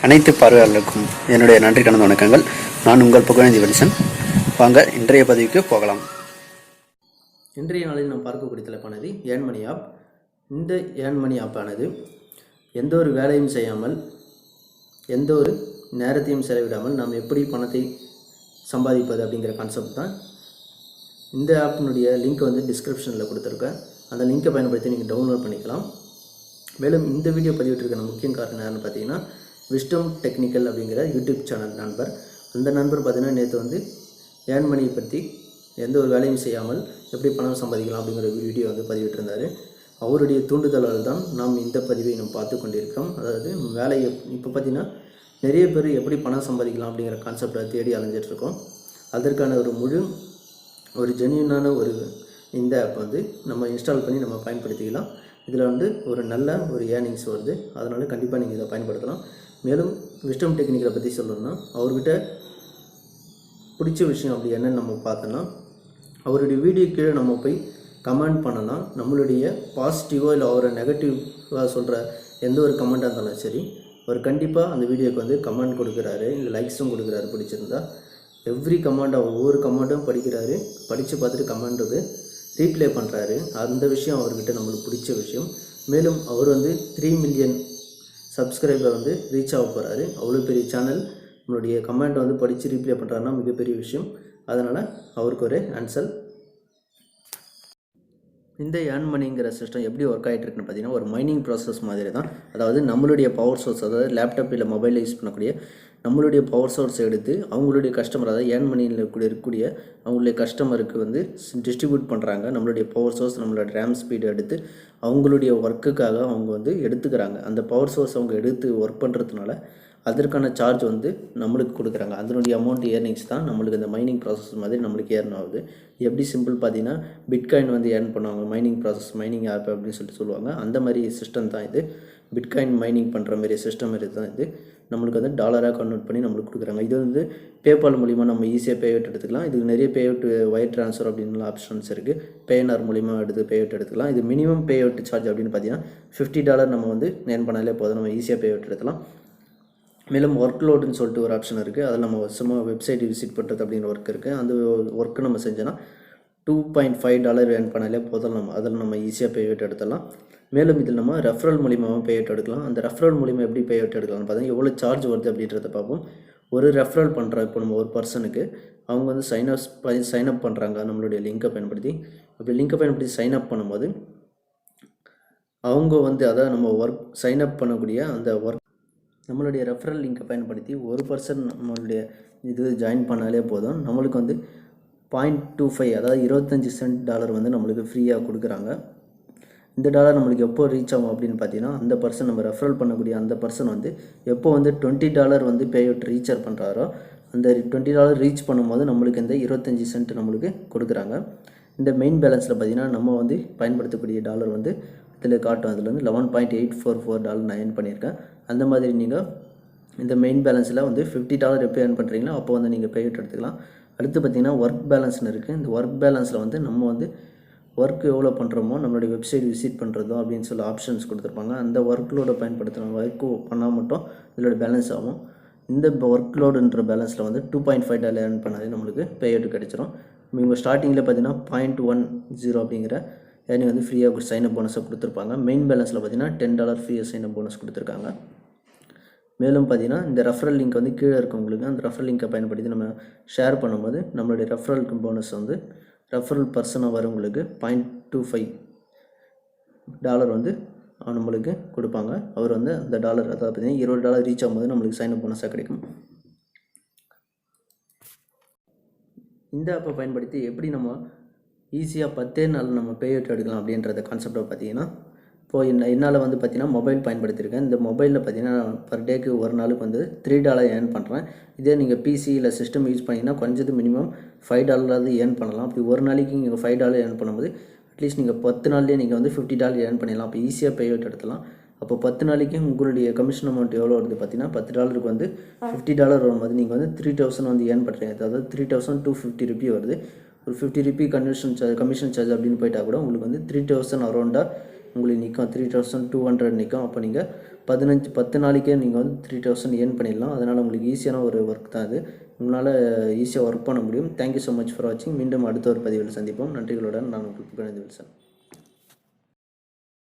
அனைத்து பார்வையாளர்களுக்கும் என்னுடைய நன்றி கலந்த வணக்கங்கள். நான் உங்கள் புகழேந்தி வடிசன். வாங்க இன்றைய பதிவுக்கு போகலாம். இன்றைய நாளில் நாம் பார்க்கக்கூடிய தலைப்பானது ஏர்ன்மனி ஆப். இந்த ஏர்ன்மனி ஆப்பானது எந்த ஒரு வேலையும் செய்யாமல், எந்த ஒரு நேரத்தையும் செலவிடாமல் நாம் எப்படி பணத்தை சம்பாதிப்பது அப்படிங்கிற கான்செப்ட் தான். இந்த ஆப்பினுடைய லிங்க் டிஸ்கிரிப்ஷனில் கொடுத்துருக்கேன். அந்த லிங்கை பயன்படுத்தி நீங்கள் டவுன்லோட் பண்ணிக்கலாம். மேலும் இந்த வீடியோ பதிவிட்டிருக்கிற முக்கிய காரணம் யாருன்னு பார்த்தீங்கன்னா, விஸ்டம் டெக்னிக்கல் அப்படிங்கிற யூடியூப் சேனல் நண்பர். அந்த நண்பர் பார்த்தீங்கன்னா நேற்று ஏர்ன்மனியை பற்றி எந்த ஒரு வேலையும் செய்யாமல் எப்படி பணம் சம்பாதிக்கலாம் அப்படிங்கிற வீடியோ பதிவிட்டிருந்தார். அவருடைய தூண்டுதலால் தான் நாம் இந்த பதிவை பார்த்து கொண்டிருக்கிறோம். அதாவது வேலையை இப்போ பார்த்திங்கன்னா நிறைய பேர் எப்படி பணம் சம்பாதிக்கலாம் அப்படிங்கிற கான்செப்டை தேடி அலைஞ்சிட்ருக்கோம். அதற்கான ஒரு ஜென்யூனான இந்த ஆப் நம்ம இன்ஸ்டால் பண்ணி நம்ம பயன்படுத்திக்கலாம். இதில் ஒரு நல்ல ஏர்னிங்ஸ் வருது. அதனால் கண்டிப்பாக நீங்கள் இதை பயன்படுத்தலாம். மேலும் விஸ்டம் டெக்னிக்கலை பற்றி சொல்லணும்னா, அவர்கிட்ட பிடிச்ச விஷயம் அப்படி என்னென்னு நம்ம பார்த்தோன்னா, அவருடைய வீடியோ கீழே நம்ம போய் கமெண்ட் பண்ணலாம். நம்மளுடைய பாசிட்டிவோ இல்லை அவரை நெகட்டிவாக சொல்கிற எந்த ஒரு கமெண்ட்டாக இருந்தாலும் சரி, அவர் கண்டிப்பாக அந்த வீடியோக்கு கமெண்ட் கொடுக்குறாரு, இல்லை லைக்ஸும் கொடுக்குறாரு. பிடிச்சிருந்தா எவ்ரி கமெண்ட்டாக ஒவ்வொரு கமெண்ட்டும் படிக்கிறாரு. படித்து பார்த்துட்டு கமெண்ட்டுக்கு ரீப்ளே பண்ணுறாரு. அந்த விஷயம் அவர்கிட்ட நம்மளுக்கு பிடிச்ச விஷயம். மேலும் அவர் 3 மில்லியன் சப்ஸ்கிரைபர் ரீச் ஆக போகிறாரு. அவ்வளோ பெரிய சேனல். நம்மளுடைய கமெண்ட் படித்து ரீப்ளே பண்ணுறாருன்னா மிகப்பெரிய விஷயம். அதனால் அவருக்கு ஒரு ஆன்சர். இந்த ஏர்ன்மனிங்கிற சிஸ்டம் எப்படி ஒர்க் ஆகிட்டு இருக்குன்னு பார்த்தீங்கன்னா, ஒரு மைனிங் ப்ராசஸ் மாதிரி தான். அதாவது நம்மளுடைய பவர் சோர்ஸ், அதாவது லேப்டாப் இல்லை மொபைலில் யூஸ் பண்ணக்கூடிய நம்மளுடைய பவர் சோர்ஸ் எடுத்து அவங்களுடைய கஸ்டமர், அதாவது ஏர்ன்மனியில் இருக்கக்கூடிய அவங்களுடைய கஸ்டமருக்கு டிஸ்ட்ரிபியூட் பண்ணுறாங்க. நம்மளுடைய பவர் சோர்ஸ், நம்மளோட ரேம் ஸ்பீடு எடுத்து அவங்களுடைய ஒர்க்குக்காக அவங்க எடுத்துக்கிறாங்க. அந்த பவர் சோர்ஸ் அவங்க எடுத்து ஒர்க் பண்ணுறதுனால அதற்கான சார்ஜ் நம்மளுக்கு கொடுக்குறாங்க. அதனுடைய அமௌண்ட் ஏர்னிங்ஸ் தான் நம்மளுக்கு இந்த மைனிங் ப்ராசஸ் மாதிரி நம்மளுக்கு ஏர்ன் ஆகுது. எப்படி சிம்பிள் பார்த்தீங்கன்னா, பிட்காயின் ஏர்ன் பண்ணுவாங்க. மைனிங் ப்ராசஸ், மைனிங் ஆப் அப்படின்னு சொல்லுவாங்க. அந்த மாதிரி சிஸ்டம் தான் இது. பிட்காயின் மைனிங் பண்ணுற மாதிரி சிஸ்டம் மாதிரி தான் இது. நம்மளுக்கு டாலராக கன்வெர்ட் பண்ணி நம்மளுக்கு கொடுக்குறாங்க. இது பேபால் மூலிமா நம்ம ஈஸியாக பேஅவுட் எடுத்துக்கலாம். இதுக்கு நிறைய பேஅவுட், ஒயர் ட்ரான்ஸ்ஃபர் அப்படின்னு ஆப்ஷன்ஸ் இருக்குது. பேஎன்ஆர் மூலிமா பேஅவுட் எடுத்துக்கலாம். இது மினிமம் பேஅவுட் சார்ஜ் அப்படின்னு பார்த்தீங்கன்னா $50 நம்ம ஏர்ன் பண்ணாலே போதும், நம்ம ஈஸியாக பேஅவுட் எடுத்துக்கலாம். மேலும் ஒர்க் லோடுன்னு சொல்லிட்டு ஒரு ஆப்ஷன் இருக்குது. அதில் நம்ம சும்மா வெப்சைட் விசிட் பண்ணுறது அப்படிங்கிற ஒர்க் இருக்குது. அந்த ஒர்க்கு நம்ம செஞ்சோன்னா $2.5 ஏர்ன் பண்ணாலே போதும். அதில் நம்ம ஈஸியாக பேஅவுட் எடுத்துடலாம். மேலும் இதில் நம்ம ரெஃபரல் மூலியமாக பேஅவுட் எடுக்கலாம். அந்த ரெஃபரல் மூலிமா எப்படி பேஅவுட் எடுக்கலாம்னு பார்த்தீங்கன்னா, எவ்வளோ சார்ஜ் வருது அப்படின்றத பார்ப்போம். ஒரு ரெஃபரல் பண்ணுற இப்போ நம்ம ஒரு பர்சனுக்கு அவங்க சைன்அப் பண்ணுறாங்க நம்மளுடைய லிங்கை பயன்படுத்தி. அப்படி லிங்கை பயன்படுத்தி சைன்அப் பண்ணும்போது அவங்க அதாவது நம்ம ஒர்க் சைன்அப் பண்ணக்கூடிய அந்த ஒர்க் நம்மளுடைய ரெஃபரல் லிங்கை பயன்படுத்தி ஒரு பர்சன் நம்மளுடைய ஜாயின் பண்ணாலே போதும். நம்மளுக்கு 0.25, அதாவது 25 சென்ட் நம்மளுக்கு ஃப்ரீயாக கொடுக்குறாங்க. இந்த டாலர் நம்மளுக்கு எப்போ ரீச் ஆகும் அப்படின்னு பார்த்தீங்கன்னா, அந்த பர்சன் நம்ம ரெஃபரல் பண்ணக்கூடிய அந்த பர்சன் எப்போ $20 பேஅவுட் ரீச் பண்ணுறாரோ, அந்த $20 ரீச் பண்ணும்போது நம்மளுக்கு இந்த 25 சென்ட் நம்மளுக்கு கொடுக்குறாங்க. இந்த மெயின் பேலன்ஸில் பார்த்தீங்கன்னா, நம்ம பயன்படுத்தக்கூடிய டாலர் இதில் காட்டும். அதில் $11.844 நான் ஏர்ன் பண்ணியிருக்கேன். அந்த மாதிரி நீங்கள் இந்த மெயின் பேலன்ஸில் $50 எப்போ ஏர்ன் பண்ணுறீங்களோ அப்போ நீங்கள் பேஅவுட் எடுத்துக்கலாம். அடுத்து பார்த்திங்கன்னா ஒர்க் பேலன்ஸ்னு இருக்குது. இந்த ஒர்க் பேலன்ஸில் நம்ம ஒர்க் எவ்வளோ பண்ணுறோமோ, நம்மளுடைய வெப்சைட் விசிட் பண்ணுறதோ அப்படின்னு சொல்லி ஆப்ஷன்ஸ் கொடுத்துருப்பாங்க. அந்த ஒர்க் லோடை பயன்படுத்தணும். ஒர்க்கு பண்ணால் மட்டும் இதோட பேலன்ஸ் ஆகும். இந்த ஒர்க் லோடுன்ற பேலன்ஸில் $2.5 ஏர்ன் பண்ணாலே நம்மளுக்கு பேஅவுட் கிடச்சிரும். இவங்க ஸ்டார்டிங்கில் பார்த்தீங்கன்னா 0.10 அப்படிங்கிற ஏர்னிங் ஃப்ரீயாக சைனப் போனஸை கொடுத்துருப்பாங்க. மெயின் பேலன்ஸில் பார்த்தீங்கன்னா $10 ஃப்ரீயாக சைனப் போனஸ் கொடுத்துருக்காங்க. மேலும் பார்த்தீங்கன்னா இந்த ரெஃபரல் லிங்க் கீழே இருக்கவங்களுக்கு அந்த ரெஃபரல் லிங்கை பயன்படுத்தி நம்ம ஷேர் பண்ணும்போது நம்மளுடைய ரெஃபரலுக்கு போனஸ் ரெஃபரல் பர்சனாக வரவங்களுக்கு $0.25 நம்மளுக்கு கொடுப்பாங்க. அவர் அந்த டாலர், அதாவது பார்த்தீங்கன்னா $20 ரீச் ஆகும்போது நம்மளுக்கு சைனப் போனஸாக கிடைக்கும். இந்த ஆப்பை பயன்படுத்தி எப்படி நம்ம ஈஸியாக 10 நாள் நம்ம பேஅவுட் எடுக்கலாம் அப்படின்றத கான்செப்டை பார்த்தீங்கன்னா, இப்போது என்னால் பார்த்தீங்கன்னா மொபைல் பயன்படுத்தியிருக்கேன். இந்த மொபைலில் பார்த்தீங்கன்னா பர் டேக்கு ஒரு நாளுக்கு $3 ஏர்ன் பண்ணுறேன். இதே நீங்கள் பிசி இல்லை சிஸ்டம் யூஸ் பண்ணிங்கன்னா குறைஞ்சது மினிமம் $5 ஏர்ன் பண்ணலாம். அப்படி ஒரு நாளைக்கு நீங்கள் $5 ஏர்ன் பண்ணும்போது அட்லீஸ்ட் நீங்கள் 10 நாள்லேயே நீங்கள் $50 ஏர்ன் பண்ணிடலாம். அப்போ ஈஸியாக பேஅவுட் எடுத்துலாம். அப்போ 10 நாளைக்கு உங்களுடைய கமிஷன் அமௌண்ட் எவ்வளோ வருது பார்த்தீங்கன்னா, $10 $50 வரும்போது நீங்கள் 3000 ஏர்ன் பண்ணுறீங்க. அதாவது $3250 வருது. ஒரு $50 கமிஷன் சார்ஜ் அப்படின்னு போயிட்டால் கூட உங்களுக்கு 3000 அரௌண்டாக உங்களுக்கு நிற்கும் 3200 நிற்கும். அப்போ நீங்கள் 10 நாளைக்கே நீங்கள் வந்து 3000 ஏர்ன் பண்ணிடலாம். அதனால் உங்களுக்கு ஈஸியான ஒரு ஒர்க் தான் அது. உங்களால் ஈஸியாக ஒர்க் பண்ண முடியும். தேங்க்யூ ஸோ மச் ஃபார் வாட்சிங். மீண்டும் அடுத்த ஒரு பதிவில் சந்திப்போம். நன்றிகளுடன் நான் உங்களுக்கு வில்சன்.